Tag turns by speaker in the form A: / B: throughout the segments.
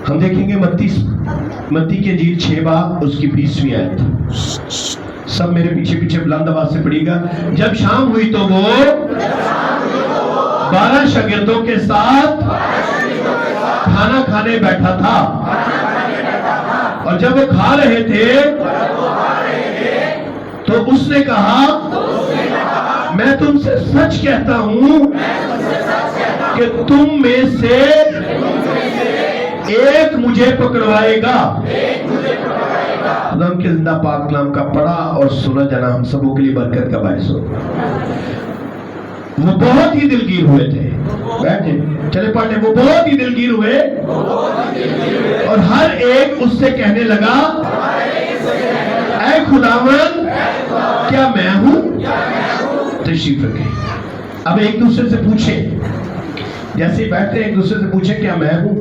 A: ہم دیکھیں گے متی کی انجیل 6 باب اس کی 20ویں آیت. سب میرے پیچھے پیچھے بلند آواز سے پڑھیے گا. جب شام ہوئی تو وہ 12 شاگردوں کے ساتھ کھانا کھانے بیٹھا تھا. اور جب وہ کھا رہے تھے تو اس نے کہا میں تم سے سچ کہتا ہوں کہ تم میں سے ایک مجھے پکڑوائے گا. خدا کے زندہ پاک کلام کا پڑھا اور سنا جانا ہم سبوں کے لیے برکت کا باعث ہو. وہ بہت ہی دلگیر ہوئے تھے. بیٹھے چلے پڑھنے. وہ بہت ہی دلگیر ہوئے اور ہر ایک اس سے کہنے لگا اے خداوند کیا میں ہوں؟ تشریف رکھیں. اب ایک دوسرے سے پوچھیں, جیسے بیٹھتے ہیں ایک دوسرے سے پوچھیں کیا میں ہوں؟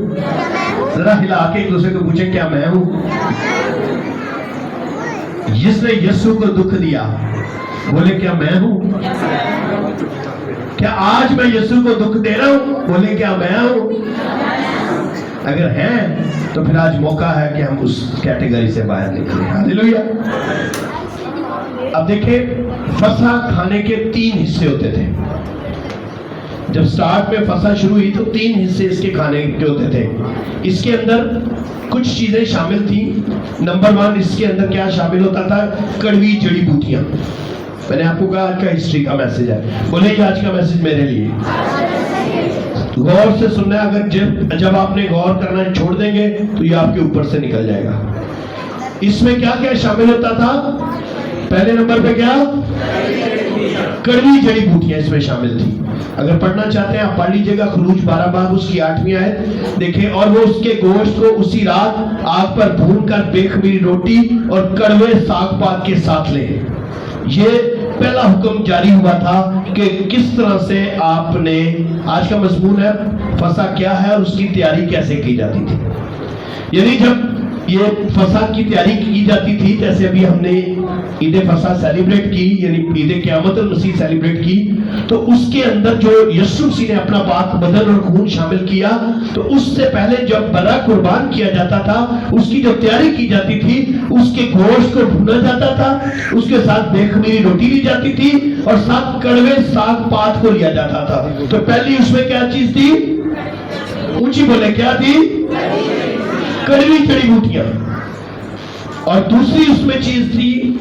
A: ذرا ہلا کے ایک دوسرے کو پوچھیں کیا میں ہوں؟ جس نے یسوع کو دکھ دیا بولے کیا میں ہوں؟ کیا آج میں یسوع کو دکھ دے رہا ہوں؟ بولے کیا میں ہوں؟ اگر ہیں تو پھر آج موقع ہے کہ ہم اس کیٹیگری سے باہر نکلیں. ہاللیلویا. اب دیکھیں فسح کھانے کے 3 حصے ہوتے تھے. جب سٹارٹ میں فسح شروع ہوئی تو 3 حصے اس کے کھانے کے ہوتے تھے. اس کے اندر کچھ چیزیں شامل تھیں. نمبر 1 اس کے اندر کیا شامل ہوتا تھا؟ کڑوی جڑی بوٹیاں. میں نے آپ کو کہا آج کا ہسٹری کا میسج ہے. بولے یہ آج کا میسج میرے لیے غور سے سننا ہے. اگر جب آپ نے غور کرنا چھوڑ دیں گے تو یہ آپ کے اوپر سے نکل جائے گا. اس میں کیا کیا شامل ہوتا تھا؟ پہلے نمبر پہ کیا؟ کڑوی جڑی بوٹیاں اس میں شامل تھی. اگر پڑھنا چاہتے ہیں آپ پڑھ لیجئے گا خروج 12 باب اس کی 8ویں آیت. دیکھیں اور وہ اس کے گوشت کو اسی رات آگ پر بھون کر بے خمیری روٹی اور کڑوے ساگ پات کے ساتھ لے. یہ پہلا حکم جاری ہوا تھا کہ کس طرح سے آپ نے, آج کا مضمون ہے فسح کیا ہے اور اس کی تیاری کیسے کی جاتی تھی. یعنی جب یہ فسح کی تیاری کی جاتی تھی, جیسے ابھی ہم نے عید فسح سیلیبریٹ کی یعنی عید قیامت المسیح سیلیبریٹ کی, تو اس کے اندر جو یسوع مسیح نے اپنا پاک بدن اور خون شامل کیا, تو اس سے پہلے جب برا قربان کیا جاتا تھا اس کی جو تیاری کی جاتی تھی, اس کے گوشت کو بھونا جاتا تھا, اس کے ساتھ بے خمیری روٹی لی جاتی تھی اور ساتھ کڑوے ساگ پات کو لیا جاتا تھا. تو پہلی اس میں کیا چیز تھی؟ اونچی بولے کیا تھی؟ کڑوی جڑی بوٹیاں. اور دوسری اس میں چیز تھی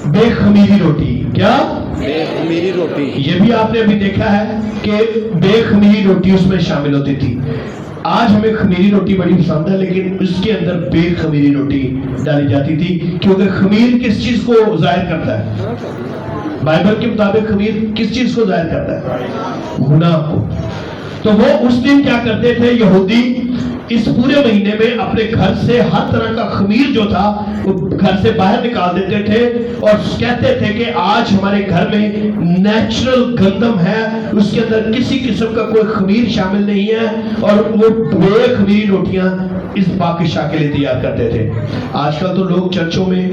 A: بے خمیری روٹی. کیا؟ بے خمیری روٹی. یہ بھی آپ نے ابھی دیکھا ہے کہ بے خمیری روٹی اس میں شامل ہوتی تھی. آج ہمیں خمیری روٹی بڑی پسند ہے لیکن اس کے اندر بے خمیری روٹی ڈالی جاتی تھی, کیونکہ خمیر کس چیز کو ظاہر کرتا ہے؟ بائبل کے مطابق خمیر کس چیز کو ظاہر کرتا ہے؟ گناہ کو. تو وہ اس دن کیا کرتے تھے یہودی, اس پورے مہینے میں اپنے گھر سے ہر طرح کا خمیر جو تھا وہ گھر سے باہر نکال دیتے تھے اور کہتے تھے کہ آج ہمارے گھر میں نیچرل گندم ہے, اس کے اندر کسی قسم کا کوئی خمیر شامل نہیں ہے, اور وہ بے خمیری روٹیاں اس پاکشاہ کے لیے تیار کرتے تھے. آج کل تو لوگ چرچوں میں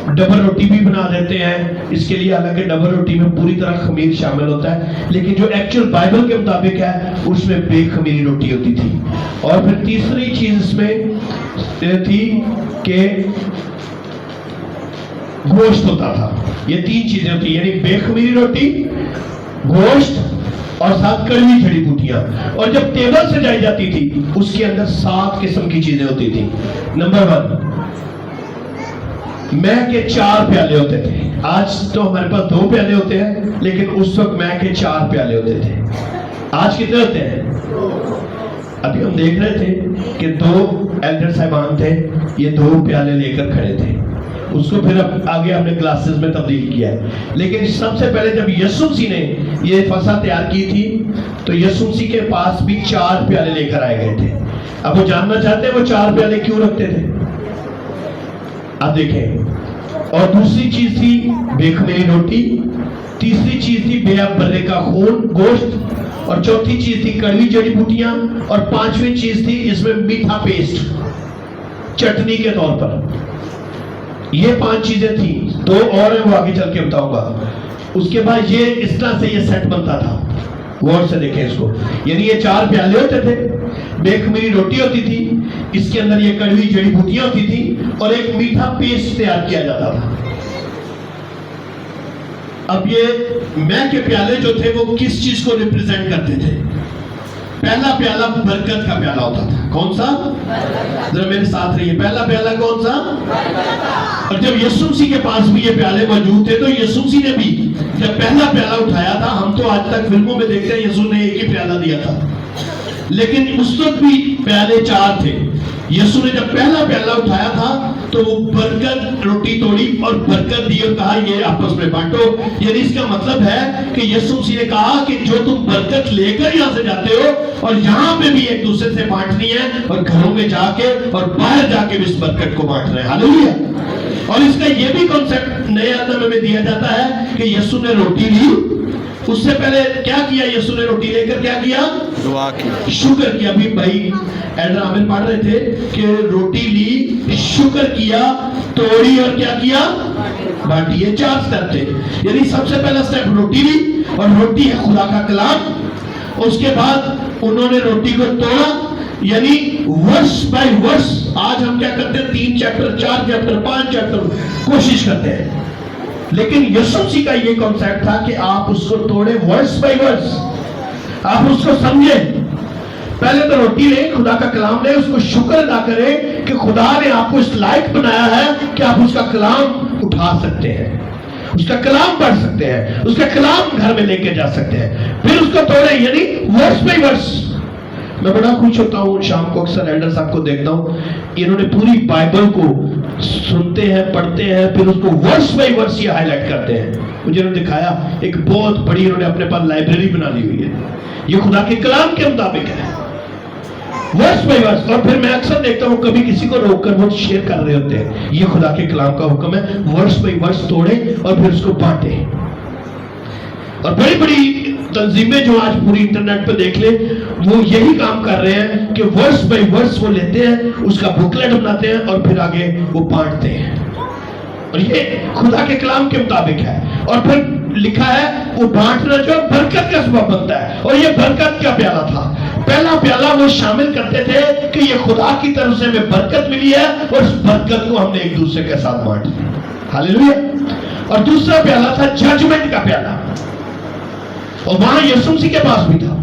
A: ڈبل روٹی بھی بنا دیتے ہیں اس کے لیے, حالانکہ ڈبل روٹی میں پوری طرح خمیر شامل ہوتا ہے, لیکن جو ایکچوئل بائبل کے مطابق ہے اس میں بے خمیری روٹی ہوتی تھی. اور پھر تیسری چیز اس میں تھی کہ گوشت ہوتا تھا. یہ 3 چیزیں ہوتی, یعنی بے خمیری روٹی, گوشت اور ساتھ کڑوی جڑی بوٹیاں. اور جب ٹیبل سجائی جاتی تھی اس کے اندر 7 قسم کی چیزیں ہوتی تھی. نمبر 1 مے کے 4 پیالے ہوتے تھے. آج تو ہمارے پاس 2 پیالے ہوتے ہیں لیکن اس وقت مے کے 4 پیالے ہوتے تھے. آج کتنے ہوتے ہیں؟ ابھی ہم دیکھ رہے تھے کہ 2 ایلڈر صاحبان تھے, یہ 2 پیالے لے کر کھڑے تھے. اس کو پھر اب آگے ہم نے کلاسز میں تبدیل کیا ہے. لیکن سب سے پہلے جب یسوع مسیح نے یہ فسح تیار کی تھی تو یسوع مسیح کے پاس بھی 4 پیالے لے کر آئے گئے تھے. اب وہ جاننا چاہتے ہیں وہ 4 پیالے کیوں رکھتے تھے؟ اب دیکھیں. اور دوسری چیز تھی بے خمیری روٹی, تیسری چیز تھی بے برے کا خون گوشت, اور چوتھی چیز تھی کڑوی جڑی بوٹیاں, اور 5ویں چیز تھی اس میں میٹھا پیسٹ چٹنی کے طور پر. یہ 5 چیزیں تھیں. 2 اور ہیں وہ آگے چل کے بتاؤں گا. اس کے بعد یہ اس طرح سے یہ سیٹ بنتا تھا. غور سے دیکھیں اس کو. یعنی یہ 4 پیالے ہوتے تھے, بے خمیری روٹی ہوتی تھی, اس کے اندر یہ کڑوی جڑی بوٹیاں ہوتی تھی اور ایک میٹھا پیسٹ تیار کیا جاتا تھا. اب یہ میں کے پیالے جو تھے وہ کس چیز کو ریپریزنٹ کرتے تھے؟ پہلا پیالہ برکت کا پیالہ ہوتا تھا. کون سا؟ ذرا میرے ساتھ رہیے. پہلا پیالہ کون سا؟ اور جب یسوع مسیح کے پاس بھی یہ پیالے موجود تھے تو یسوع مسیح نے بھی جب پہلا پیالہ اٹھایا تھا، ہم تو آج تک فلموں میں دیکھتے ہیں یسوع نے ایک ہی پیالہ دیا تھا، لیکن اس وقت بھی پیالے 4 تھے. یسوع نے جب پہلا پیالہ اٹھایا تھا تو وہ برکت روٹی توڑی اور برکت دی اور کہا یہ آپس میں بانٹو. یعنی اس کا مطلب ہے کہ یسوع مسیح نے کہا کہ جو تم برکت لے کر یہاں سے جاتے ہو اور یہاں پہ بھی ایک دوسرے سے بانٹنی ہے اور گھروں میں جا کے اور باہر جا کے بھی اس برکت کو بانٹ رہے ہیں. ہاللیلویا. اور اس کا یہ بھی کنسپٹ نئے عہد میں دیا جاتا ہے کہ یسوع نے روٹی لی، اس سے پہلے کیا کیا؟ یسوع نے روٹی لے کر کیا کیا؟ دعا کی، شکر کیا. ابھی بھائی ایڈر عامر پڑھ رہے تھے کہ روٹی لی، شکر کیا، توڑی اور کیا کیا؟ بانٹی. یہ 4 سٹیپ تھے. یعنی سب سے پہلا سٹیپ روٹی لی، اور روٹی ہے خدا کا کلام. اس کے بعد انہوں نے روٹی کو توڑا، یعنی ورس بائی ورس. آج ہم کیا کرتے ہیں؟ 3 چیپٹر 4 چیپٹر 5 چیپٹر کوشش کرتے ہیں، لیکن یسوع مسیح کا یہ کنسپٹ تھا کہ آپ اس کو توڑیں ورس بائی ورس، آپ اس کو سمجھیں. پہلے تو روٹی لیں، خدا کا کلام لیں، اس کو شکر ادا کریں کہ خدا نے آپ کو اس لائق بنایا ہے کہ آپ اس کا کلام اٹھا سکتے ہیں، اس کا کلام پڑھ سکتے ہیں، اس کا کلام گھر میں لے کے جا سکتے ہیں. پھر اس کو توڑیں، یعنی ورس بائی ورس. میں بڑا خوش ہوتا ہوں شام کو اکثر ایلڈر صاحب کو دیکھتا ہوں، انہوں نے پوری بائبل کو سنتے ہیں، پڑھتے ہیں، پھر اس کو ورس بائی ورس یہ ہائی لائٹ کرتے ہیں. مجھے انہوں نے دکھایا ایک بہت بڑی انہوں نے اپنے پاس لائبریری بنا لی ہوئی ہے، یہ خدا کے کلام کے مطابق ہے ورس بائی ورس. اور پھر میں اکثر دیکھتا ہوں کبھی کسی کو روک کر وہ شیئر کر رہے ہوتے ہیں. یہ خدا کے کلام کا حکم ہے، ورس بائی ورس توڑیں اور پھر اس کو بانٹیں. اور بڑی بڑی تنظیمیں جو آج پوری انٹرنیٹ پہ دیکھ لیں وہ یہی کام کر رہے ہیں کہ ورس بائی ورس وہ لیتے ہیں، اس کا بکلیٹ بناتے ہیں اور پھر آگے وہ بانٹتے ہیں. اور یہ خدا کے کلام کے مطابق ہے. اور پھر لکھا ہے وہ بانٹنا جو برکت کا سبب بنتا ہے. اور یہ برکت کا پیالہ تھا. پہلا پیالہ وہ شامل کرتے تھے کہ یہ خدا کی طرف سے ہمیں برکت ملی ہے اور اس برکت کو ہم نے ایک دوسرے کے ساتھ بانٹ دیا. ہاللیلویا. اور دوسرا پیالہ تھا ججمنٹ کا پیالہ، اور وہاں یسوع مسیح کے پاس بھی تھا.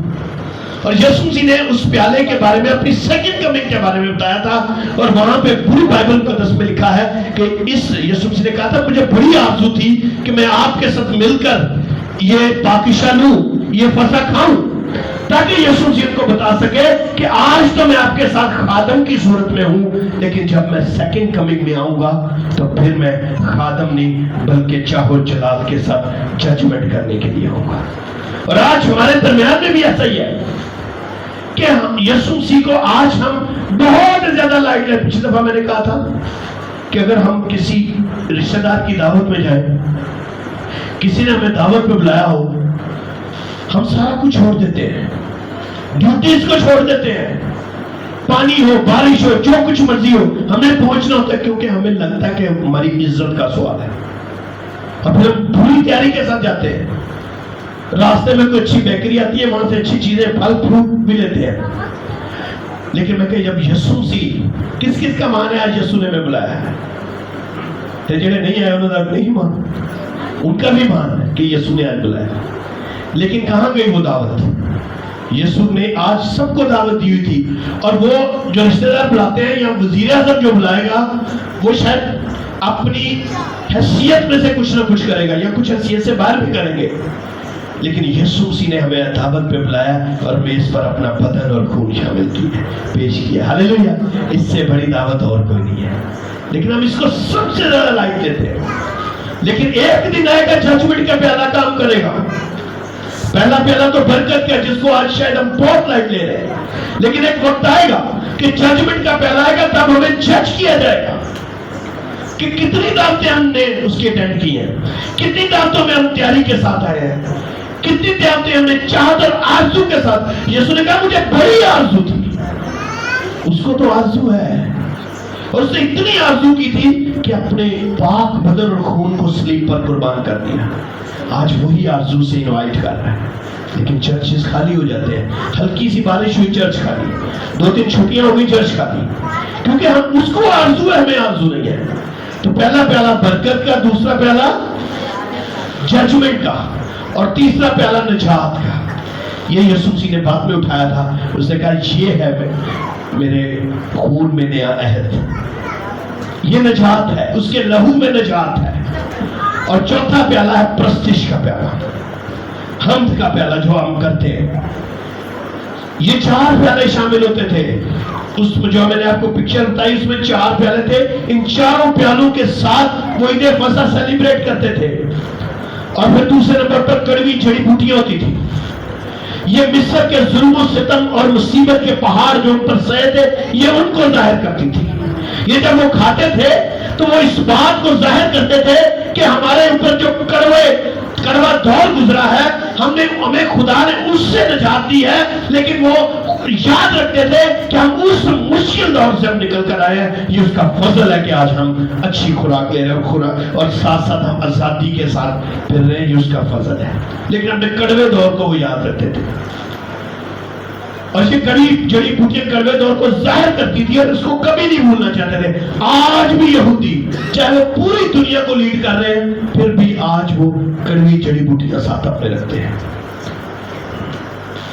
A: اور یسوع مسیح نے اس پیالے کے بارے میں اپنی سیکنڈ کمنگ کے بارے میں بتایا تھا. اور وہاں پہ پوری بائبل مقدس میں لکھا ہے کہ یسوع مسیح نے کہا تھا مجھے بڑی آرزو تھی کہ میں آپ کے ساتھ مل کر یہ پاکشاہ لوں، یہ فسح کھاؤں، تاکہ یسوع مسیح کو بتا سکے کہ آج تو میں آپ کے ساتھ خادم کی صورت میں ہوں، لیکن جب میں سیکنڈ کمنگ میں آؤں گا تو پھر میں خادم نہیں بلکہ چاہو جلال کے ساتھ ججمنٹ کرنے کے لیے ہوں گا. اور آج ہمارے درمیان میں بھی ایسا ہی ہے کہ یسوع مسیح کو آج ہم بہت زیادہ لائٹ لیں. پچھلی دفعہ میں نے کہا تھا کہ اگر ہم کسی رشتہ دار کی دعوت میں جائیں، کسی نے ہمیں دعوت پہ بلایا ہو، ہم سارا کچھ چھوڑ دیتے ہیں، ڈیوٹیز کو چھوڑ دیتے ہیں، پانی ہو بارش ہو جو کچھ مرضی ہو ہمیں پہنچنا ہوتا ہے، کیونکہ ہمیں لگتا ہے کہ ہماری عزت کا سوال ہے. اور پھر ہم پوری تیاری کے ساتھ جاتے ہیں. راستے میں کوئی اچھی بیکری آتی ہے، وہاں سے اچھی چیزیں پھل فروٹ بھی لیتے ہیں. لیکن میں کہ جب یسوع مسیح کس کس کا مان ہے؟ آج یسوع نے ہمیں بلایا ہے. تے جڑے نہیں آئے انہوں نے نہیں مان، ان کا بھی مان ہے کہ یسوع نے آج بلایا. لیکن کہاں گئی وہ دعوت؟ یسوع نے آج سب کو دعوت دی ہوئی تھی. اور وہ جو رشتہ دار بلاتے ہیں یا وزیر اعظم جو بلائے گا وہ شاید اپنی حیثیت میں سے کچھ نہ کچھ کرے گا یا کچھ حیثیت سے باہر بھی کریں گے. لیکن یسوع مسیح نے ہمیں دعوت پہ بلایا اور میز پر اپنا بدن اور خون شامل کیا، پیش کیا. ہاللیلویا. اس سے بڑی دعوت اور کوئی نہیں ہے. لیکن ہم اس کو سب سے زیادہ لائٹ دیتے ہیں. لیکن ایک دن آئے گا ججمنٹ کا پیالہ کام کرے گا. پہلا پیالہ تو برکت کا جس کو آج شاید ہم بہت لائٹ لے رہے ہیں، لیکن ایک وقت آئے گا کہ ججمنٹ کا پیالہ آئے گا، تب ہمیں جج کیا جائے گا کہ کتنی دعوتیں ہم نے اس کی اٹینڈ کی ہیں، کتنی دعوتوں میں ہم تیاری کے ساتھ آئے ہیں، کتنی دعوتیں ہم نے چاہت اور آرزو کے ساتھ. یسوع نے کہا مجھے بڑی آرزو تھی. اس کو تو آرزو ہے، اور اس نے اتنی آرزو کی تھی کہ اپنے پاک بدن اور خون کو صلیب پر قربان کر دیا. آج وہی آرزو سے انوائٹ کر رہا ہے. لیکن چرچز خالی ہو جاتے ہیں. ہلکی سی بارش ہوئی چرچ خالی, 2-3 چھٹیاں ہو گئی چرچ خالی, کیونکہ ہم اس کو آرزو ہے, ہمیں آرزو نہیں ہے. تو پہلا پیالہ برکت کا, دوسرا پیالہ ججمنٹ کا, اور تیسرا پیالہ نجات کا. یہ یسوع مسیح نے بعد میں اٹھایا تھا. اس نے کہا یہ ہے میرے خون میں نیا عہد, یہ نجات ہے, اس کے لہو میں نجات ہے. اور چوتھا پیالہ ہے پرستش کا پیالہ, حمد کا پیالہ جو ہم کرتے ہیں. یہ 4 پیالے شامل ہوتے تھے. اس میں جو میں نے آپ کو پکچر بتائی اس میں 4 پیالے تھے. ان چاروں پیالوں کے ساتھ وہ عید فصح سیلیبریٹ کرتے تھے. اور پھر دوسرے نمبر پر کڑوی جڑی بوٹیاں ہوتی تھی. یہ مصر کے ظلم و ستم اور مصیبت کے پہاڑ جو ان پر سہے تھے, یہ ان کو ظاہر کرتی تھی. یہ جب وہ کھاتے تھے تو وہ اس بات کو ظاہر کرتے تھے کہ ہمارے اوپر جو کڑوا دور گزرا ہے, ہمیں خدا نے اس سے نجات دی ہے. لیکن وہ یاد رکھتے تھے کہ ہم اس مشکل دور سے ہم نکل کر آئے ہیں. یہ اس کا فضل ہے کہ آج ہم اچھی خوراک لے رہے ہیں اور ساتھ ساتھ ہم آزادی کے ساتھ پھر رہے ہیں. یہ اس کا فضل ہے. لیکن اپنے کڑوے دور کو وہ یاد رکھتے تھے. اور یہ جڑی بوٹیاں کڑوے دور کو ظاہر کرتی تھی اور اس کو کبھی نہیں بھولنا چاہتے تھے. آج بھی یہودی چاہے وہ پوری دنیا کو لیڈ کر رہے ہیں, پھر بھی آج وہ کڑوی جڑی بوٹیاں ساتھ اپنے رکھتے ہیں.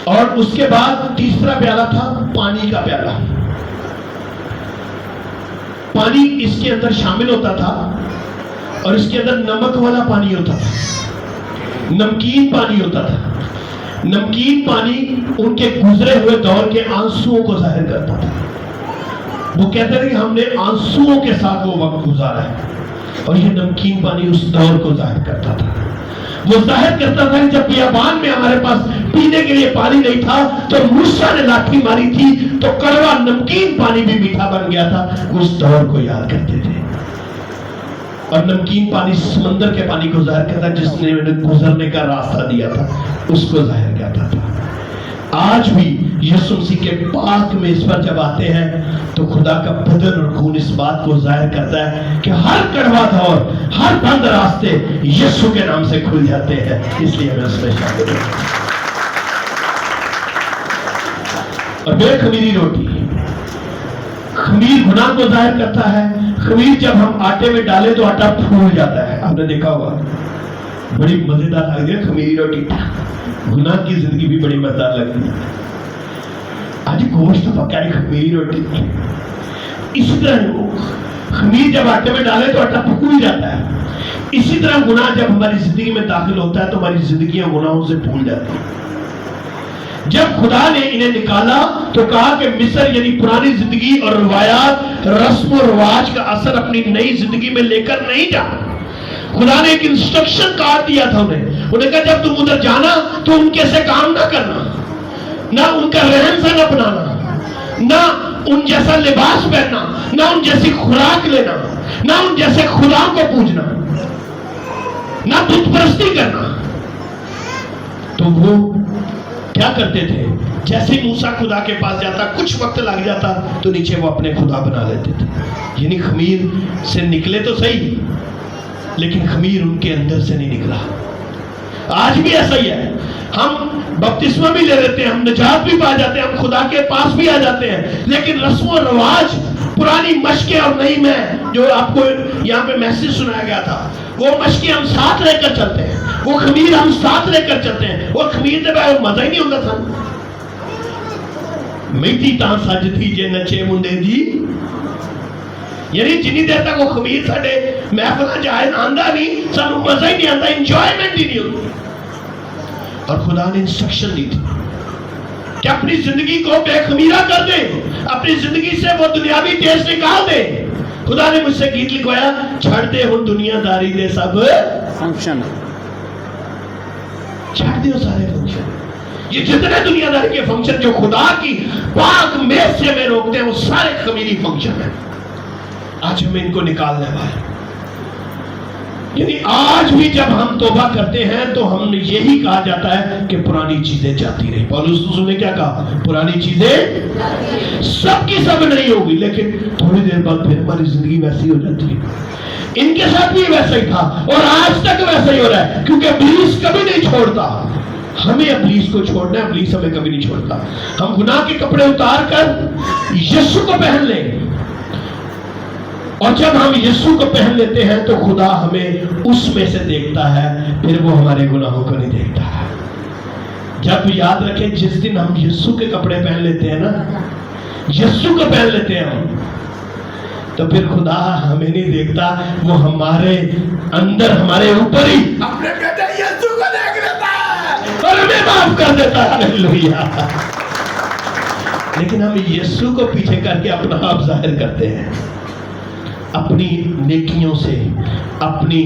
A: اور اس کے بعد تیسرا پیالہ تھا پانی کا پیالہ. پانی اس کے اندر شامل ہوتا تھا اور اس کے اندر نمک والا پانی ہوتا تھا, نمکین پانی ہوتا تھا. نمکین پانی ان کے گزرے ہوئے دور کے آنسوؤں کو ظاہر کرتا تھا. وہ کہتے تھے کہ ہم نے آنسوؤں کے ساتھ وہ وقت گزارا ہے. اور یہ نمکین پانی اس دور کو ظاہر کرتا تھا. وہ ظاہر کرتا تھا کہ جب بیابان میں ہمارے پاس پینے کے لیے پانی نہیں تھا تو موسیٰ نے لاٹھی ماری تھی تو کڑوا نمکین پانی بھی میٹھا بن گیا تھا. اس دور کو یاد کرتے تھے. اور نمکین پانی سمندر کے پانی کو ظاہر کرتا, جس نے گزرنے کا راستہ دیا تھا اس کو ظاہر کرتا تھا. آج بھی یسوع مسیح کے پاک میں اس پر جب آتے ہیں تو خدا کا بدن اور خون اس بات کو ظاہر کرتا ہے کہ ہر کڑوا دور, ہر بند راستے یسوع کے نام سے کھل جاتے ہیں. اس لیے ہمیں اس میں شامل ہیں. اور بے خمیری روٹی, خمیر گناہ کو ظاہر کرتا ہے. خمیر جب ہم آٹے میں ڈالیں تو آٹا پھول جاتا ہے. آپ نے دیکھا ہوگا, بڑی مزیدار لگتی ہے خمیری روٹی. گناہ کی زندگی بھی بڑی مزیدار لگتی ہے. آج گوشت پکا ہے, خمیری روٹی. اسی طرح خمیر جب آٹے میں ڈالے تو آٹا پھول جاتا ہے. اسی طرح گناہ جب ہماری زندگی میں داخل ہوتا ہے تو ہماری زندگیاں گناہوں سے پھول جاتی ہیں. جب خدا نے انہیں نکالا تو کہا کہ مصر یعنی پرانی زندگی اور روایات, رسم و رواج کا اثر اپنی نئی زندگی میں لے کر نہیں جانا. خدا نے ایک انسٹرکشن کارڈ دیا تھا انہیں کہا جب تم ادھر جانا تو ان کے سے کام نہ کرنا, نہ ان کا رہن سہن اپنانا, نہ ان جیسا لباس پہننا, نہ ان جیسی خوراک لینا, نہ ان جیسے خدا کو پوجنا, نہ بت پرستی کرنا. تو وہ کیا کرتے تھے, جیسے موسیٰ خدا کے پاس جاتا کچھ وقت لگ جاتا تو نیچے وہ اپنے خدا بنا لیتے تھے. یعنی خمیر سے نکلے تو صحیح لیکن خمیر ان کے اندر سے نہیں نکلا. آج بھی ایسا ہی ہے. ہم بپتسمہ بھی لے لیتے ہیں, ہم نجات بھی پا جاتے ہیں, ہم خدا کے پاس بھی آ جاتے ہیں, لیکن رسم و رواج, پرانی مشقیں اور نئی میں جو آپ کو یہاں پہ میسج سنایا گیا تھا, وہ مشقیں ہم ساتھ لے کر چلتے ہیں, وہ خمیر ہم ساتھ لے کر چلتے ہیں. وہ خمیر دے بغیر مزہ ہی نہیں ہوتا تھا. میٹھی تاں سج تھی جے نچے منڈے دی, یعنی جنی دیر تک وہ خمیر ساڈے محفل جائے آندا نہیں, سانو مزہ ہی نہیں آتا, انجوائمنٹ ہی نہیں ہوتی. اور خدا نے انسٹرکشن دی تھی کہ اپنی زندگی کو بے خمیرہ کر دے, اپنی زندگی سے وہ دنیاوی ٹیسٹ نکال دے. خدا نے مجھ سے گیت لکھوایا, چھڑ دے ہن دنیا داری دے سب فنکشن, چھڑ دے وہ سارے فنکشن. یہ جتنے دنیا داری کے فنکشن جو خدا کی پاک میز سے میں روکتے ہیں وہ سارے خمیری فنکشن ہیں. آج ہمیں ان کو نکالنے والے. یعنی آج بھی جب ہم توبہ کرتے ہیں تو ہم نے یہی کہا جاتا ہے کہ پرانی چیزیں جاتی رہی. پولس رسول نے کیا کہا, پرانی چیزیں سب کی سب نہیں ہوگی لیکن تھوڑی دیر بعد پھر ہماری زندگی ویسی ہو جاتی ہے. ان کے ساتھ بھی ویسا ہی تھا اور آج تک ویسا ہی ہو رہا ہے, کیونکہ ابلیس کبھی نہیں چھوڑتا. ہمیں ابلیس کو چھوڑنا ہے، ابلیس ہمیں کبھی نہیں چھوڑتا. ہم گناہ کے کپڑے اتار کر یسوع کو پہن لیں، اور جب ہم یسوع کو پہن لیتے ہیں تو خدا ہمیں اس میں سے دیکھتا ہے، پھر وہ ہمارے گناہوں کو نہیں دیکھتا. جب یاد رکھیں جس دن ہم یسوع کے کپڑے پہن لیتے ہیں نا، یسوع کو پہن لیتے ہیں ہم، تو پھر خدا ہمیں نہیں دیکھتا، وہ ہمارے اندر ہمارے اوپر ہی اپنے بیٹے یسوع کو دیکھ لیتا ہے اور ہمیں معاف کر دیتا ہے. ہلیلویا. لیکن ہم یسوع کو پیچھے کر کے اپنا آپ ظاہر کرتے ہیں. اپنی نیکیوں سے، اپنی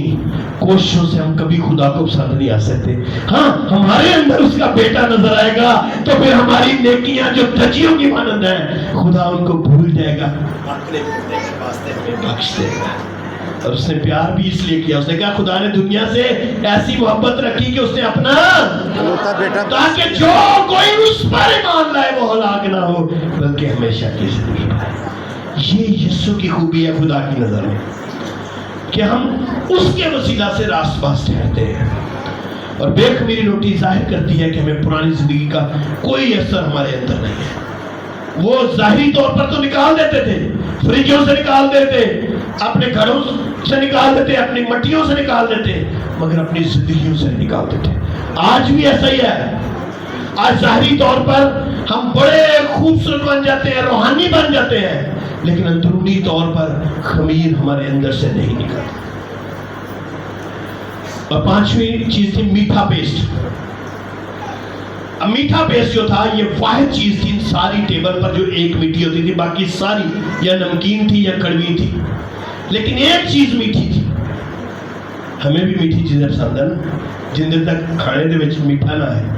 A: کوششوں سے ہم کبھی خدا کو پسند نہیں آ سکتے. ہاں ہمارے اندر اس کا بیٹا نظر آئے گا تو پھر ہماری نیکیاں جو دھجیوں کی مانند ہیں خدا ان کو بھول جائے گا، اپنے بیٹے کے واسطے ہمیں بخش دے گا. اور اس نے پیار بھی اس لیے کیا، اس نے کہا خدا نے دنیا سے ایسی محبت رکھی کہ اس نے اپنا بیٹا، تاکہ جو کوئی اس پر ایمان لائے وہ ہلاک نہ ہو بلکہ ہمیشہ کی زندگی پائے. یہ یسوع کی خوبی ہے خدا کی نظر میں کہ ہم اس کے وسیلہ سے راست باز ٹھہرتے ہیں. اور بے خمیری روٹی ظاہر کرتی ہے کہ ہمیں پرانی زندگی کا کوئی اثر ہمارے اندر نہیں ہے. وہ ظاہری طور پر تو نکال دیتے تھے، فریجوں سے نکال دیتے، اپنے گھروں سے نکال دیتے، اپنی مٹیوں سے نکال دیتے، مگر اپنی زندگیوں سے نکال دیتے. آج بھی ایسا ہی ہے. آج ظاہری طور پر ہم بڑے خوبصورت بن جاتے ہیں، روحانی بن جاتے ہیں، لیکن اندرونی طور پر خمیر ہمارے اندر سے نہیں نکلتا. اور پانچویں چیز تھی میٹھا پیسٹ. اب میٹھا پیسٹ جو تھا یہ واحد چیز تھی ساری ٹیبل پر جو ایک میٹھی ہوتی تھی، باقی ساری یا نمکین تھی یا کڑوی تھی، لیکن ایک چیز میٹھی تھی. ہمیں بھی میٹھی چیزیں پسند ہے نا، جن دن تک کھانے دے وچ میٹھا نہ ہے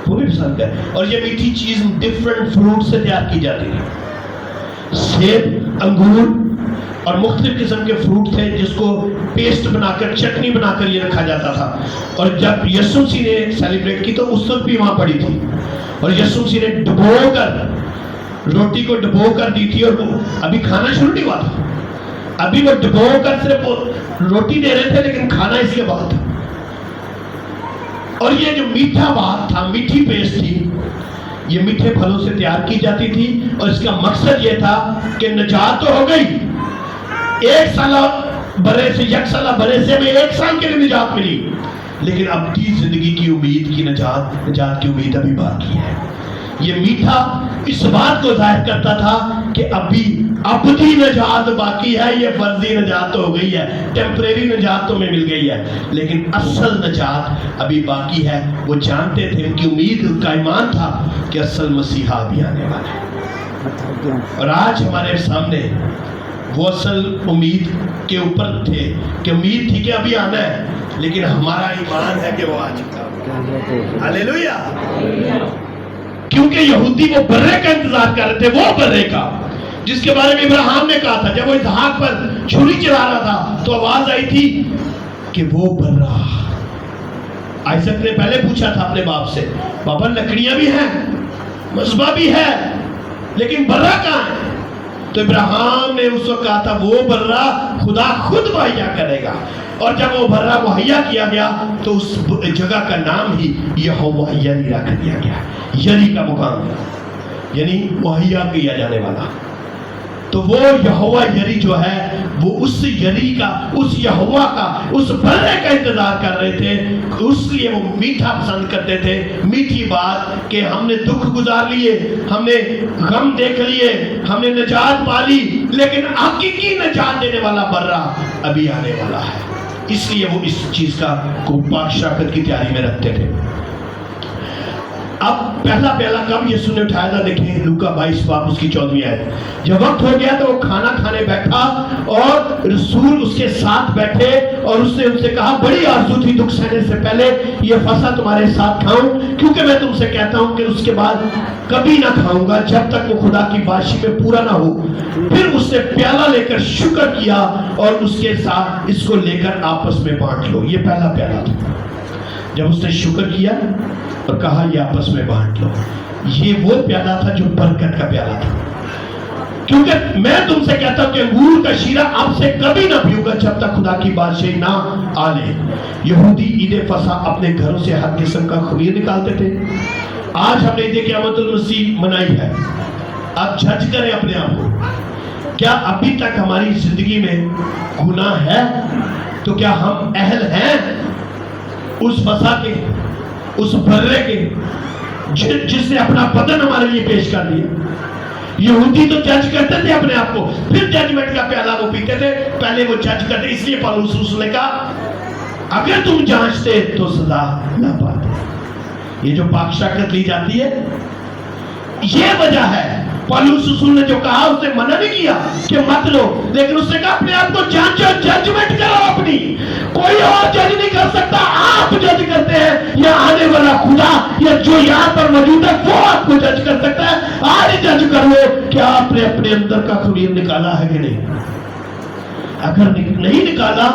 A: وہ بھی پسند ہے. اور یہ میٹھی چیز ڈفرنٹ فروٹ سے تیار کی جاتی ہے. سیب، انگور اور مختلف قسم کے فروٹ تھے جس کو پیسٹ بنا کر، چٹنی بنا کر یہ رکھا جاتا تھا. اور جب یسوع مسیح نے سیلیبریٹ کی تو اس وقت بھی وہاں پڑی تھی، اور یسوع مسیح نے ڈبو کر روٹی کو ڈبو کر دی تھی. اور وہ ابھی کھانا شروع نہیں ہوا تھا، ابھی وہ ڈبو کر صرف روٹی دے رہے تھے، لیکن کھانا اس کے بعد تھا. اور یہ جو میٹھا بات تھا، میٹھی پیسٹ تھی، یہ میٹھے پھلوں سے تیار کی جاتی تھی. اور اس کا مقصد یہ تھا کہ نجات تو ہو گئی، ایک سالہ برے سے، یک سالہ برے سے میں ایک سال کے لیے نجات ملی، لیکن اب کی زندگی کی امید کی نجات کی امید ابھی باقی ہے. یہ میٹھا اس بات کو ظاہر کرتا تھا کہ ابھی ابدی نجات باقی ہے. یہ فرضی نجات تو ہو گئی ہے، ٹیمپریری نجات تو میں مل گئی ہے، لیکن اصل نجات ابھی باقی ہے. وہ جانتے تھے، ان کی امید، ان کا ایمان تھا کہ اصل مسیحا بھی آنے والا ہے. اور آج ہمارے سامنے وہ اصل امید کے اوپر تھے کہ امید تھی کہ ابھی آنا ہے، لیکن ہمارا ایمان ہے کہ وہ آ چکا. ہلیلویا. کیونکہ یہودی وہ برے کا انتظار کر رہے تھے، وہ برے کا جس کے بارے میں ابراہیم نے کہا تھا. جب وہ اسحاق پر چھری چلا رہا تھا تو آواز آئی تھی کہ وہ برا. آئزک نے پہلے پوچھا تھا اپنے باپ سے، پاپا لکڑیاں بھی ہیں، مذبح بھی ہے، لیکن برا کہاں ہے؟ تو ابراہیم نے اس وقت کہا تھا وہ برا خدا خود مہیا کرے گا. اور جب وہ برا مہیا کیا گیا تو اس جگہ کا نام ہی یہوہ یری رکھ دیا گیا. یری کا مقام یعنی مہیا کیا جانے والا. تو وہ یہوہ یری جو ہے وہ اس یری کا، اس یہوہ کا، اس برے کا انتظار کر رہے تھے. اس لیے وہ میٹھا پسند کرتے تھے. میٹھی بات کہ ہم نے دکھ گزار لیے، ہم نے غم دیکھ لیے، ہم نے نجات پالی، لیکن حقیقی نجات دینے والا برا ابھی آنے والا ہے. اس لیے وہ اس چیز کا کو پاک شراکت کی تیاری میں رکھتے تھے. اب پہلا پیالہ کب یسوع نے اٹھایا تھا؟ دیکھیں لوکا 22 باب اس کی 14ویں آیت. جب وقت ہو گیا تو وہ کھانا کھانے بیٹھا اور رسول اس کے ساتھ بیٹھے، اور اس نے ان سے کہا بڑی آرزو تھی دکھ سہنے سے پہلے یہ فصح تمہارے ساتھ کھاؤں، کیونکہ میں تم سے کہتا ہوں کہ اس کے بعد کبھی نہ کھاؤں گا جب تک وہ خدا کی بادشاہی میں پورا نہ ہو. پھر اس نے پیالہ لے کر شکر کیا اور اس کے ساتھ اس کو لے کر آپس میں بانٹ لو. یہ پہلا پیالہ تھا. جب اس نے شکر کیا اور کہا یہ آپس میں بانٹ لو، یہ وہ پیالہ تھا جو برکت کا پیالہ تھا. کیونکہ میں تم سے کہتا ہوں کہ انگور کا شیرہ اب سے کبھی نہ پیوگا جب تک خدا کی بادشاہی نہ آ لے۔ یہودی عید فصح اپنے گھروں سے ہر قسم کا خمیر نکالتے تھے۔ آج ہم نے عید قیامت المسیح منائی ہے۔ اب جج کریں اپنے آپ کو، کیا ابھی تک ہماری زندگی میں گناہ ہے؟ تو کیا ہم اہل ہیں اس فصح کے، اس برے کے جس نے اپنا بدن ہمارے لیے پیش کر دیا؟ یہودی تو جج کرتے تھے اپنے آپ کو، پھر ججمنٹ کا پیالہ وہ پیتے تھے، پہلے وہ جج کرتے، اس لیے پالوس رسول نے کہا اگر تم جانچتے تو سزا نہ پاتے۔ یہ جو پاک شرکت لی جاتی ہے یہ وجہ ہے۔ پالوس رسول نے جو کہا اس نے منع نہیں کیا کہ مت لو، لیکن اس نے کہا اپنے آپ کو جانچو، ججمنٹ کرو اپنی، کوئی اور جج نہیں کر سکتا، آپ جج کرتے ہیں، یا آنے والا خدا یا جو یہاں پر موجود ہے وہ آپ کو جج کر سکتا ہے۔ آج جج کر لو کہ آپ نے اپنے اندر کا خمیر نکالا ہے کہ نہیں۔ اگر نہیں نکالا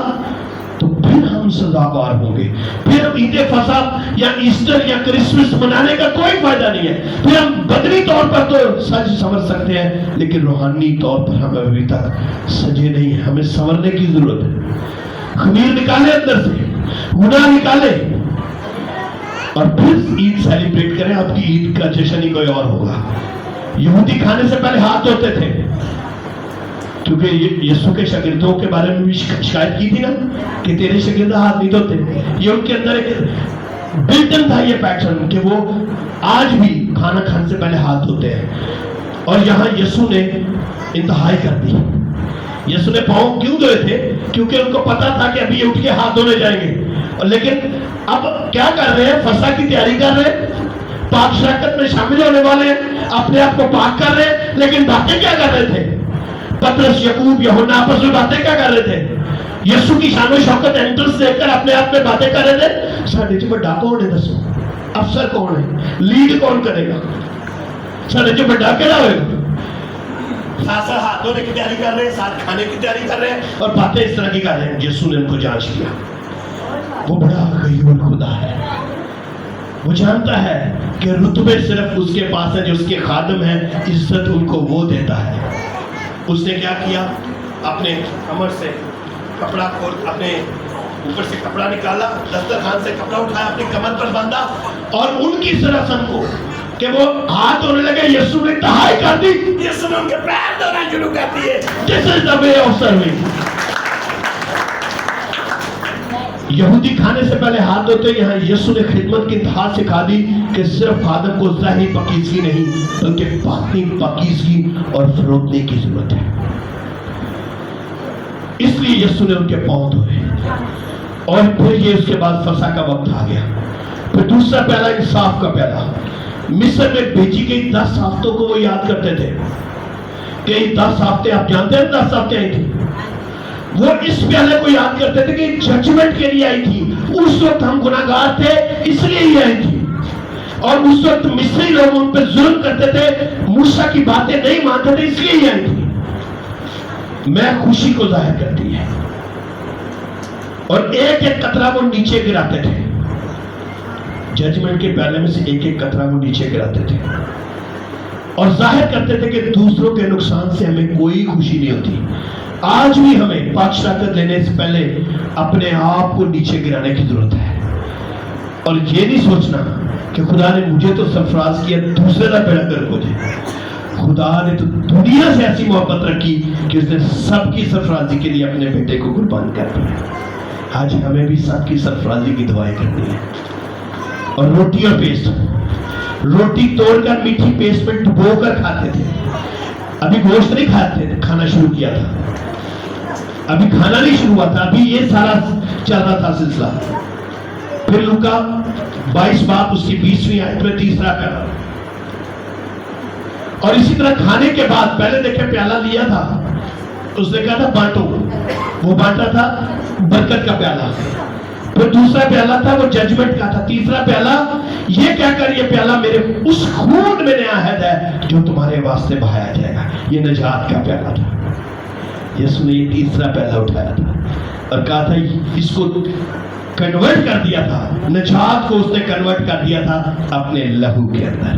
A: تو پھر ہم سزاوار ہوں گے، پھر ہم عید فصح یا ایسٹر یا کرسمس منانے کا کوئی فائدہ نہیں ہے۔ پھر ہم بدنی طور پر تو سج سنور سکتے ہیں لیکن روحانی طور پر ہم ابھی تک سجے نہیں ہیں، ہمیں سنورنے کی ضرورت ہے۔ خمیر نکالے اندر سے، گناہ نکالے، اور پھر عید سیلیبریٹ کریں۔ آپ کی عید کا جشن ہی کوئی اور ہوگا۔ یہودی کھانے سے پہلے ہاتھ دھوتے تھے، کیونکہ یسوع کے شاگردوں کے بارے میں بھی شکایت کی تھی نا کہ تیرے شاگرد ہاتھ نہیں دھوتے۔ یہ ان کے اندر ایک بلٹن تھا یہ پیٹرن کہ وہ آج بھی کھانا کھانے سے پہلے ہاتھ دھوتے ہیں۔ اور یہاں یسوع نے انتہائی کر دی۔ یسوع نے پاؤں کیوں دھوئے تھے؟ کیونکہ ان کو پتا تھا کہ ابھی اٹھ کے ہاتھ دھونے جائیں گے، لیکن اب کیا کر رہے ہیں؟ فصح کی تیاری کر رہے ہیں، پاک شرکت میں شامل ہونے والے ہیں، اپنے آپ کو پاک کر رہے ہیں، لیکن باتیں کیا کر رہے تھے؟ پطرس، یعقوب، یوحنا آپس میں باتیں کیا کر رہے تھے؟ یسوع کی شان و شوکت انٹرس دیکھ کر اپنے آپ میں باتیں کر رہے تھے۔ ساڈے جو بڑا کون ہے؟ دسو، افسر کون ہے؟ لیڈ کون کرے گا؟ ساڈے جو بڑا کہڑا ہوئے گا؟ ساتھ ہاتھ دھونے کی تیاری کر رہے ہیں، ساتھ کھانے کی تیاری کر رہے ہیں، اور باتیں اس طرح کی کر رہے ہیں۔ یسوع نے ان کو جانچ کیا۔ وہ بڑا غیور خدا ہے، وہ جانتا ہے کہ رتبے صرف اس کے پاس ہے جو اس کے خادم ہیں، عزت ان کو وہ دیتا ہے۔ اس نے کیا کیا؟ اپنے کمر سے کپڑا کھول، اپنے اوپر سے کپڑا نکالا، دسترخوان سے کپڑا اٹھایا، اپنی کمر پر باندھا، اور ان کی طرح سن کو کہ وہ ہاتھ دھونے لگے۔ یسوع نے تہائی کر دی، یسوع نے ان کے پیر دھونا شروع کر دیے۔ This is the way of serving۔ یہودی کھانے سے پہلے ہاتھ دھوتے، یہاں یسوع نے خدمت کی انتہا سکھا دی کہ صرف خادم کو ظاہری پاکیزگی نہیں بلکہ باطنی پاکیزگی اور فروتنی کی ضرورت ہے۔ اس لیے یسوع نے ان کے پاؤں دھوئے، اور پھر یہ اس کے بعد فصح کا وقت آ گیا۔ پھر دوسرا پیالہ انصاف کا پیالہ۔ مصر میں بھیجی گئی 10 ہفتوں کو وہ یاد کرتے تھے کہ 10 ہفتے، آپ جانتے ہیں 10 ہفتے آئی تھی، وہ اس پیالے کو یاد کرتے تھے کہ ججمنٹ کے لیے آئی تھی۔ اس وقت ہم گناہگار تھے اس لیے یہ آئی تھی، اور اس وقت مصری لوگ ان پہ ظلم کرتے تھے، موسیٰ کی باتیں نہیں مانتے تھے، اس لیے یہ آئی تھی۔ میں خوشی کو ظاہر کرتی ہے، اور ایک ایک قطرہ وہ نیچے گراتے تھے۔ ججمنٹ کے پیالے میں سے ایک ایک قطرہ وہ نیچے گراتے تھے، اور ظاہر کرتے تھے کہ دوسروں کے نقصان سے ہمیں کوئی خوشی نہیں ہوتی۔ آج بھی ہمیں پاک شرکت لینے سے پہلے اپنے آپ کو نیچے گرانے کی ضرورت ہے، اور یہ نہیں سوچنا کہ خدا نے مجھے تو سرفراز کیا، دوسرے کا بیڑا گرک ہو جائے۔ خدا نے تو دنیا سے ایسی محبت رکھی کہ اس نے سب کی سرفرازی کے لیے اپنے بیٹے کو قربان کر دیا۔ آج ہمیں بھی سب کی سرفرازی کی دعائیں کرنی ہے۔ اور روٹی اور پیسٹ، روٹی توڑ کر میٹھی پیسٹ میں ڈبو کر کھاتے تھے۔ ابھی گوشت نہیں کھاتے تھے، کھانا شروع کیا تھا، ابھی کھانا نہیں شروع ہوا تھا، ابھی یہ سارا چل رہا تھا سلسلہ۔ پھر لوکا 22 باب اس کی 20ویں آیت میں تیسرا پیالہ، اور اسی طرح کھانے کے بعد پہلے دیکھیں پیالہ لیا تھا، اس نے کہا تھا بانٹو، وہ بانٹا تھا برکت کا پیالہ۔ پھر دوسرا پیالہ تھا وہ ججمنٹ کا تھا۔ تیسرا پیالہ یہ کہہ کر یہ پیالہ میرے اس خون میں نیا عہد ہے جو تمہارے واسطے بہایا جائے گا، یہ نجات کا پیالہ تھا۔ یسوع نے یہ تیسرا پیالہ اٹھایا تھا اور کہا تھا اس کو کنورٹ کر دیا تھا، نجات کو اس نے کنورٹ کر دیا تھا اپنے لہو کے اندر۔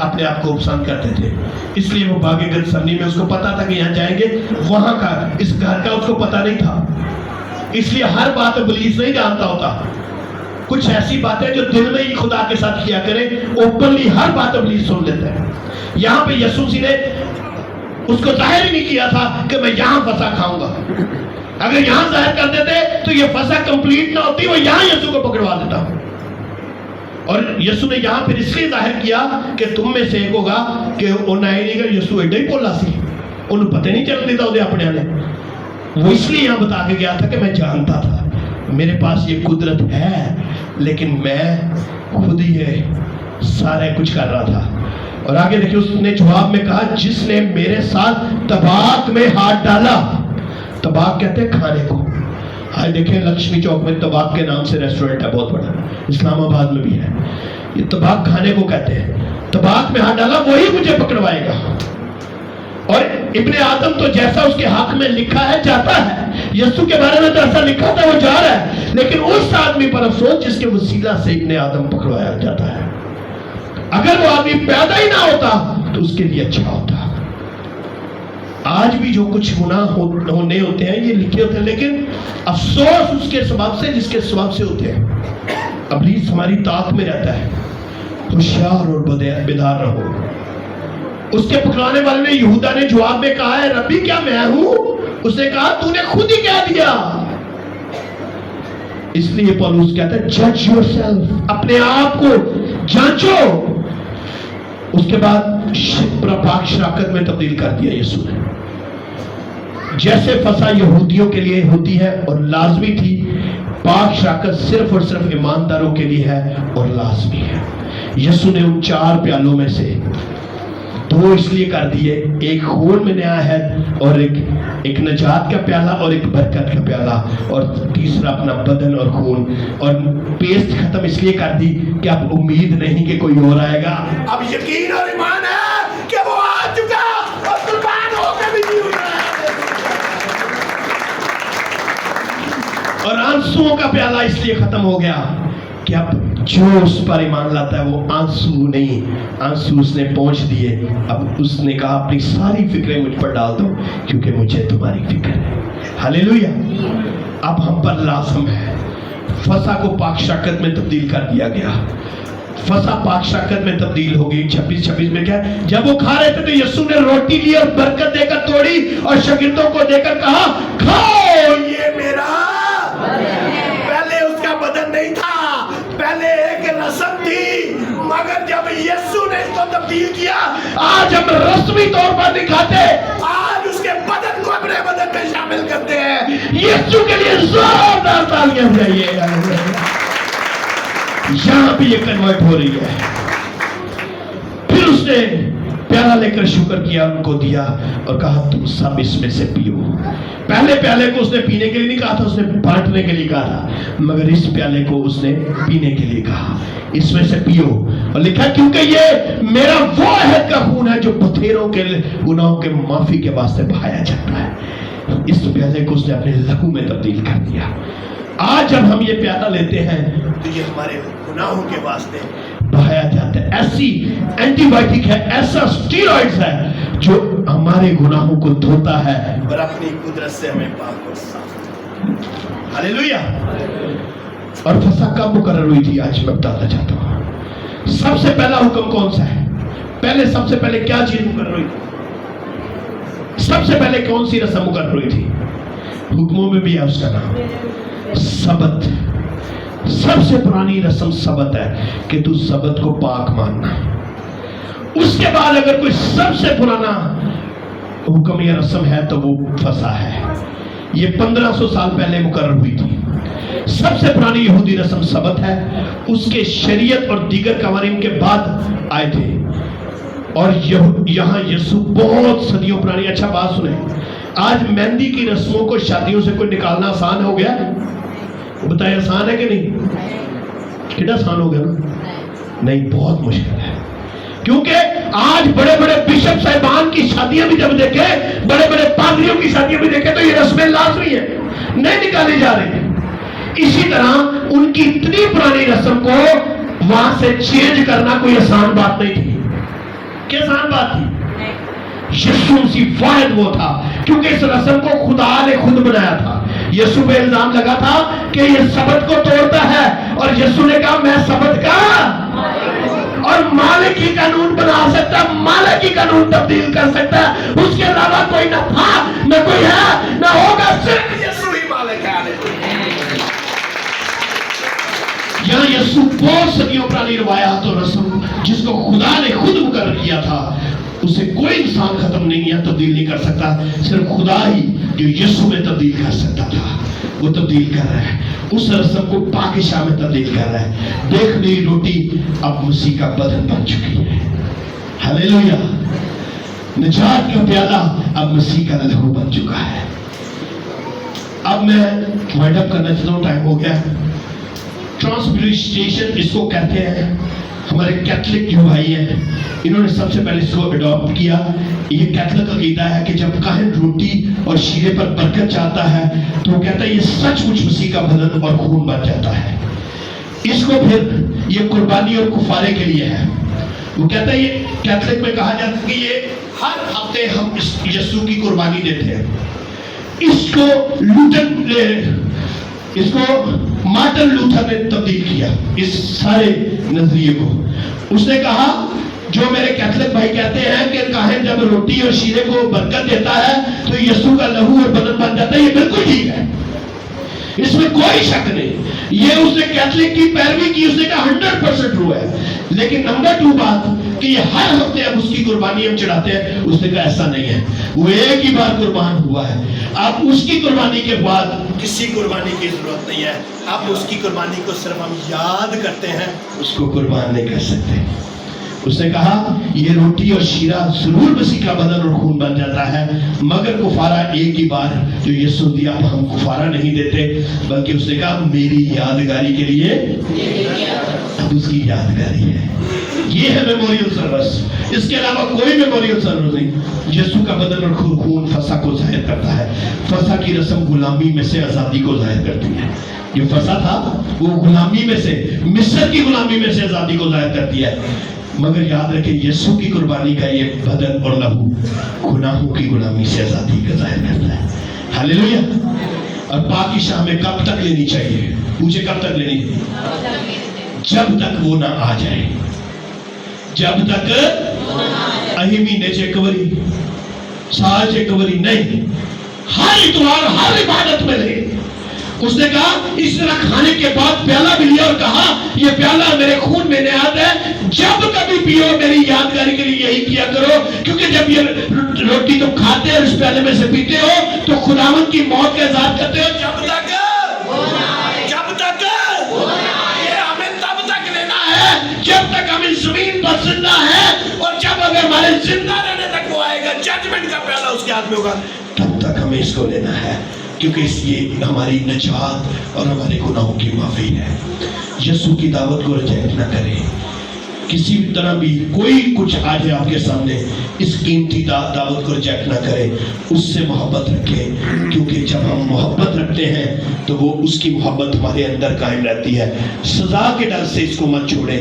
A: اپنے آپ کو پسند کرتے تھے. اس لیے وہ باغ گتسمنی میں، اس کو پتا تھا کہ یہاں جائیں گے، وہاں کا اس گھر کا اس کو پتا نہیں تھا. اس لیے ہر بات ابلیس نہیں جانتا ہوتا. کچھ ایسی باتیں جو دل میں ہی خدا کے ساتھ کیا کرے، اوپنلی ہر بات ابلیس سن لیتا ہے. یہاں پہ یسوع مسیح نے اس کو ظاہر ہی نہیں کیا تھا کہ میں یہاں فسا کھاؤں گا. اگر یہاں ظاہر کر دیتے تو یہ فسا کمپلیٹ نہ ہوتی، وہ یہاں یسوع کو پکڑوا دیتا. اور یسوع نے یہاں پھر اس لیے ظاہر کیا کہ تم میں سے ایک ہوگا کہ انہیں نہیں کہ یسوع ایڈا ہی بولا سی، انہوں پتہ نہیں چل دیتا ہوتے اپنے آنے. وہ اس لیے یہاں بتا کے گیا تھا کہ میں جانتا تھا میرے پاس یہ قدرت ہے، لیکن میں خود ہی سارے کچھ کر رہا تھا. اور آگے دیکھیں اس نے جواب میں کہا جس نے میرے ساتھ طباق میں ہاتھ ڈالا. طباق کہتے ہیں کھانے کو. آج دیکھیں لکشمی چوک میں طباق کے نام سے ریسٹورنٹ ہے بہت بڑا، اسلام آباد میں بھی ہے. یہ طباق کھانے کو کہتے ہیں. طباق میں ہاتھ ڈالا وہی مجھے پکڑوائے گا. اور ابن آدم تو جیسا اس کے حق میں لکھا ہے جاتا ہے. یسوع کے بارے میں تو ایسا لکھا تھا وہ جا رہا ہے، لیکن اس آدمی پر افسوس جس کے وسیلہ سے ابن آدم پکڑوایا جاتا ہے. اگر وہ آدمی پیدا ہی نہ ہوتا تو اس کے لیے اچھا ہوتا. آج بھی جو کچھ گناہ ہونے ہوتے ہیں یہ لکھے ہوتے ہیں، لیکن افسوس اس کے سبب سے جس کے سبب سے ہوتے ہیں. ابلیس ہماری طاقت میں رہتا ہے. ہوشیار اور بیدار رہو. اس کے پکڑانے والے نے یہودا نے جواب میں کہا ہے ربی کیا میں ہوں؟ اس نے کہا تو نے خود ہی کہہ دیا. اس لیے پولس کہتا ہے جج یور سیلف، اپنے آپ کو جانچو. اس کے بعد پاک شراکت میں تبدیل کر دیا یسوع نے. جیسے فسا یہودیوں کے لیے ہوتی ہے اور لازمی تھی، پاک شراکت صرف اور صرف ایمانداروں کے لیے ہے اور لازمی ہے. یسوع نے ان 4 پیالوں میں سے 2 اس لیے کر دیے، ایک خون میں نیا ہے اور ایک نجات کا پیالہ اور ایک برکت کا پیالہ، اور تیسرا اپنا بدن اور خون. اور پیسٹ ختم اس لیے کر دی کہ اب امید نہیں کہ کوئی اور آئے گا، اب یقین اور ایمان ہے کہ وہ آ چکا اور قربان ہو کے بھی نہیں ہونا ہے. اور آنسوؤں کا پیالہ اس لیے ختم ہو گیا کہ اب جو اس پر ایمان لاتا ہے وہ آنسو نہیں، آنسو اس نے پہنچ دیے. اب اس نے کہا اپنی ساری فکریں مجھ پر ڈال دو کیونکہ مجھے تمہاری فکر ہے. ہلیلویا. اب ہم پر لازم ہے. فسا کو پاک شراکت میں تبدیل کر دیا گیا. فسا پاک شراکت میں تبدیل ہو گئی. 26 میں کیا ہے؟ جب وہ کھا رہے تھے تو یسوع نے روٹی لی اور برکت دے کر توڑی اور شاگردوں کو دے کر کہا کھاؤ یہ میرا. پہلے اس کا بدن نہیں تھا، پہلے ایک رسم تھی، مگر جب یسوع نے اس کو تبدیل کیا آج ہم رسمی طور پر نہیں کھاتے، آج اس کے بدن کو اپنے بدن میں شامل کرتے ہیں. یسوع کے لیے زوردار تالیاں چاہیے. یہاں بھی یہ کنورٹ ہو رہی ہے. پھر اس نے پیالہ لے کر شکر کیا، ان کو دیا اور کہا تم سب اس میں سے پیو. پہلے پیالے کو اس نے پینے کے لیے نہیں کہا تھا، اس نے بانٹنے کے لیے کہا تھا، مگر اس پیالے کو اس نے پینے کے لیے کہا اس میں سے پیو. اور لکھا کیونکہ یہ میرا وہ عہد کا خون ہے جو بتھیروں کے گناہوں کے معافی کے واسطے بہایا جاتا ہے. اس پیالے کو اس نے اپنے لہو میں تبدیل کر دیا. آج جب ہم یہ پیالہ لیتے ہیں تو یہ ہمارے گناہوں کے واسطے بہایا جاتا ہے. ایسی اینٹی بائیوٹک ہے، ایسا اسٹیرائڈز ہے جو ہمارے گناہوں کو دھوتا ہے اور اپنی قدرت سے ہمیں پاک اور صاف. ہلیلویا. اور فسا کب مقرر ہوئی تھی آج میں بتانا چاہتا ہوں. سب سے پہلا حکم کون سا ہے؟ سب سے پہلے کیا چیز مقرر ہوئی تھی؟ سب سے پہلے کون سی رسم مقرر ہوئی تھی؟ حکموں میں بھی ہے اس کا نام سبت. سب سے پرانی رسم سبت ہے کہ تو سبت کو پاک ماننا. اس کے بعد اگر کوئی سب سے پرانا حکم یا رسم ہے تو وہ فسا ہے. یہ 1500 سال پہلے مقرر ہوئی تھی. سب سے پرانی یہودی رسم سبت ہے. اس کے شریعت اور دیگر قوانین کے بعد آئے تھے. اور یہاں یسوع بہت صدیوں پرانی. اچھا بات سنیں، آج مہندی کی رسموں کو شادیوں سے کوئی نکالنا آسان ہو گیا؟ بتائیں آسان ہے کہ نہیں؟ کتنا آسان ہو گیا نا؟ نہیں، بہت مشکل ہے. کیونکہ آج بڑے بڑے بشپ صاحبان کی شادیاں بھی جب دیکھیں، بڑے بڑے پادریوں کی شادیاں بھی دیکھیں تو یہ رسمیں لازمی ہیں، نہیں نکالی جا رہی. اسی طرح ان کی اتنی پرانی رسم کو وہاں سے چینج کرنا کوئی آسان بات نہیں تھی. کیا آسان بات تھی؟ یسوع مسیح واحد وہ تھا کیونکہ اس رسم کو خدا نے خود بنایا تھا. یسوع پہ الزام لگا تھا کہ یہ سبت کو توڑتا ہے اور یسوع نے کہا میں سبت کا اور مالک کی قانون بنا سکتا، مالک کی قانون تبدیل کر سکتا ہے. اس کے علاوہ کوئی نہ تھا نہ کوئی ہے نہ ہوگا، صرف یسوع ہی مالک ہے. یہاں یسوع بہت صدیوں پرانی روایات اور رسم جس کو خدا نے خود مقرر کیا تھا اسے کوئی انسان ختم نہیں ہے، تبدیل نہیں کر سکتا. صرف خدا ہی جو یسوع میں تبدیل کر سکتا تھا وہ تبدیل کر رہا ہے. اس رسم کو پاکشاہ میں تبدیل کر رہا ہے. دیکھ میری روٹی اب مسیح کا بدن بن چکی ہے. ہلیلویا. نجات کا پیالہ اب مسیح کا لہو بن چکا ہے. اب میں وائنڈ اپ کرنا چاہتا ہوں، ٹائم ہو گیا. ٹرانسپیورٹیشن اس کو کہتے ہیں. ہمارے کیتھولک جو بھائی ہیں انہوں نے سب سے پہلے اس کو اڈاپٹ کیا. یہ کیتھولک عقیدہ ہے کہ جب کاہن روٹی اور شیرے پر برکت چاہتا ہے تو وہ کہتا ہے یہ سچ مچ مسیح کا بدن اور خون بن جاتا ہے. اس کو پھر یہ قربانی اور کفارے کے لیے ہے. وہ کہتا ہے یہ کیتھولک میں کہا جاتا ہے کہ یہ ہر ہفتے ہم یسوع کی قربانی دیتے ہیں. اس کو مارٹن لوتھر نے تبدیل کیا اس سارے نظریے کو. اس نے کہا جو میرے کیتھولک بھائی کہتے ہیں کہ کاہن جب روٹی اور شیرے کو برکت دیتا ہے تو یسوع کا لہو اور بدن بن جاتا ہے، یہ بالکل ٹھیک ہے، اس میں کوئی شک نہیں. یہ اس نے کیتھولک کی پیروی کی، اس نے کہا 100% ٹرو ہے. لیکن نمبر 2 بات کہ یہ ہر ہفتے اب اس کی قربانی ہم چڑھاتے ہیں، اس نے کہا ایسا نہیں ہے. وہ ایک ہی بار قربان ہوا ہے. اب اس کی قربانی کے بعد کسی قربانی کی ضرورت نہیں ہے. اب اس کی قربانی کو صرف ہم یاد کرتے ہیں، اس کو قربان نہیں کر سکتے. اس نے کہا یہ روٹی اور شیرہ ضرور مسیح کا بدن اور خون بن جاتا ہے، مگر کفارہ ایک ہی بار جو یسوع دیا. اب ہم کفارہ نہیں دیتے بلکہ اس نے کہا میری یادگاری کے لیے، اب اس کی یادگاری ہے. یہ ہے میموریل سروس. اس کے علاوہ کوئی میموریل سروس نہیں. یسوع کا بدن اور خون فسح کو ظاہر کرتا ہے. فسح کی رسم غلامی میں سے آزادی کو ظاہر کرتی ہے. جو فسح تھا وہ غلامی میں سے، مصر کی غلامی میں سے آزادی کو ظاہر کرتی ہے. مگر یاد رکھیں یسوع کی قربانی کا یہ بدن اور لہو گناہوں کی غلامی سے آزادی کا ظاہر کرتا ہے. ہلیلویا. اور پاکی شاہ میں کب تک لینی چاہیے؟ پوچھے کب تک لینی؟ جب تک وہ نہ آ جائے. جب تک اہمی نے چیکوری سال چیکوری نہیں، ہر اتوار ہر عبادت میں لے. اس نے کہا اس طرح کھانے کے بعد پیالہ بھی لیا اور کہا یہ پیالہ میرے خون میں نہاد ہے، جب کبھی پیو میری یادگاری کے لیے یہی کیا کرو. کیونکہ جب یہ روٹی تم کھاتے اور اس پیالے میں سے پیتے ہو تو خداوند کی موت کا اظہار کرتے ہو. جب تک یہ ہمیں تب تک لینا ہے جب تک ہمیں زمین پر زندہ ہے، اور جب اگر ہمارے زندہ رہنے تک وہ آئے گا، ججمنٹ کا پیالہ اس کے ہاتھ میں ہوگا، تب تک ہمیں اس کو لینا ہے. کیونکہ اس یہ ہماری نجات اور ہمارے گناہوں کی معافی ہے. یسوع کی دعوت کو ریجیکٹ نہ کریں. کسی بھی طرح بھی کوئی کچھ آ جائے آپ کے سامنے، اس قیمتی دعوت کو ریجیکٹ نہ کریں. اس سے محبت رکھیں، کیونکہ جب ہم محبت رکھتے ہیں تو وہ اس کی محبت ہمارے اندر قائم رہتی ہے. سزا کے ڈر سے اس کو مت چھوڑیں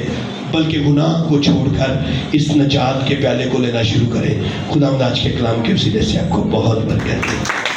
A: بلکہ گناہ کو چھوڑ کر اس نجات کے پیالے کو لینا شروع کریں. خدا آج کے کلام کے وسیلے سے آپ کو بہت برکت دے.